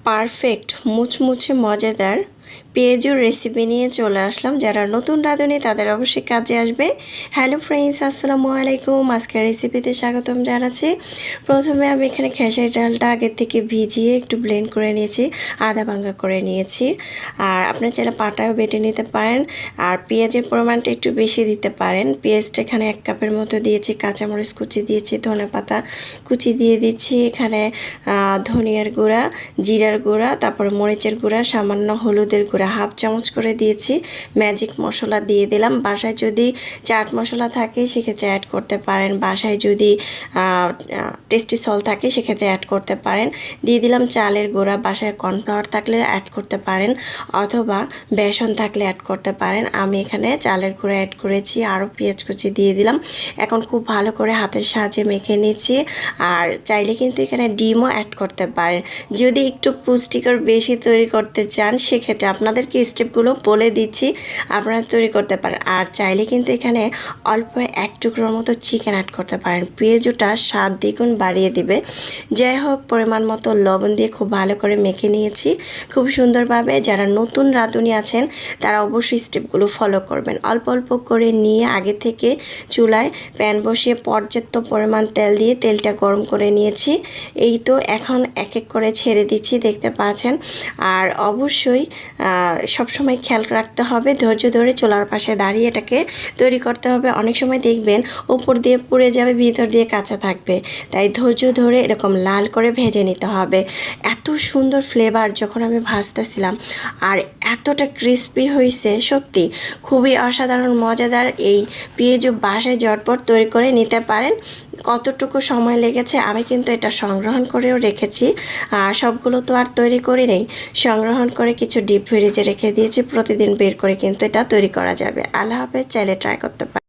Perfect মুচমুচে মজাদার পেঁয়াজুর recipe নিয়ে চলে আসলাম। যারা নতুন রাঁধুনি তাদের অবশ্যই কাজে আসবে। হ্যালো ফ্রেন্ডস, আসসালামু আলাইকুম। আজকের রেসিপিতে স্বাগতম জানাচ্ছি। প্রথমে আমি এখানে খেসারি ডালটা আগের থেকে ভিজিয়ে একটু ব্লেন্ড করে নিয়েছি, আদা ভাঙ্গা করে নিয়েছি। আর আপনার চাইলে পাটাও বেটে নিতে পারেন। আর পেঁয়াজের পরিমাণটা একটু বেশি দিতে পারেন। পেঁয়াজটা এখানে 1 কাপের মতো দিয়েছি, কাঁচামরিচ কুচি দিয়েছি, ধনেপাতা কুচি দিয়ে দিচ্ছি, এখানে ধনিয়ার গুঁড়া, জিরার গুঁড়া, তারপরে মরিচের গুঁড়া, সামান্য হলুদের গুঁড়া 1/2 চামচ করে দিয়েছি। ম্যাজিক মশলা দিয়ে দিলাম। বাসায় যদি চাট মশলা থাকে সেক্ষেত্রে অ্যাড করতে পারেন, বাসায় যদি টেস্টি সল্ট থাকে সেক্ষেত্রে অ্যাড করতে পারেন। দিয়ে দিলাম চালের গুঁড়া, বাসায় কর্নফ্লাওয়ার থাকলে অ্যাড করতে পারেন অথবা বেসন থাকলে অ্যাড করতে পারেন। আমি এখানে চালের গুঁড়া অ্যাড করেছি, আরও পেঁয়াজ কুচি দিয়ে দিলাম। এখন খুব ভালো করে হাতের সাহায্যে মেখে নিচ্ছি। আর চাইলে কিন্তু এখানে ডিমও অ্যাড করতে পারেন। যদি একটু পুষ্টিকর বেশি তৈরি করতে চান সেক্ষেত্রে আপনাদেরকে স্টেপগুলো বলে দিচ্ছি, আপনারা তৈরি করতে পারেন। আর চাইলে কিন্তু এখানে অল্প 1 টুকরোর মতো চিকেন অ্যাড করতে পারেন, পেঁয়াজুটা স্বাদ দ্বিগুণ বাড়িয়ে দিবে। যাই হোক, পরিমাণ মতো লবণ দিয়ে খুব ভালো করে মেখে নিয়েছি খুব সুন্দরভাবে। যারা নতুন রাঁধুনি আছেন তারা অবশ্যই স্টেপগুলো ফলো করবেন। অল্প অল্প করে নিয়ে আগে থেকে চুলায় প্যান বসিয়ে পর্যাপ্ত পরিমাণ তেল দিয়ে তেলটা গরম করে নিয়েছি। এই তো এখন এক এক করে ছেড়ে দিচ্ছি, দেখতে পাচ্ছেন। আর অবশ্যই সবসময় খেয়াল রাখতে হবে, ধৈর্য ধরে চুলার পাশে দাঁড়িয়ে এটাকে তৈরি করতে হবে। অনেক সময় দেখবেন উপর দিয়ে পুড়ে যাবে, ভিতর দিয়ে কাঁচা থাকবে, তাই ধৈর্য ধরে এরকম লাল করে ভেজে নিতে হবে। এত সুন্দর ফ্লেভার যখন আমি ভাজতেছিলাম আর এতটা ক্রিস্পি হয়েছে, সত্যি খুবই অসাধারণ মজাদার। এই পেঁয়াজু বাসায় ঝটপট তৈরি করে নিতে পারেন। কতটুকু সময় লেগেছে আমি কিন্তু এটা সংগ্রহণ করেও রেখেছি। সবগুলো তো আর তৈরি করি নেই, সংগ্রহণ করে কিছু ডিপ ফ্রিজে রেখে দিয়েছি। প্রতিদিন বের করে কিন্তু এটা তৈরি করা যাবে। আল্লাহ হাফেজ, চাইলে ট্রাই করতে পারেন।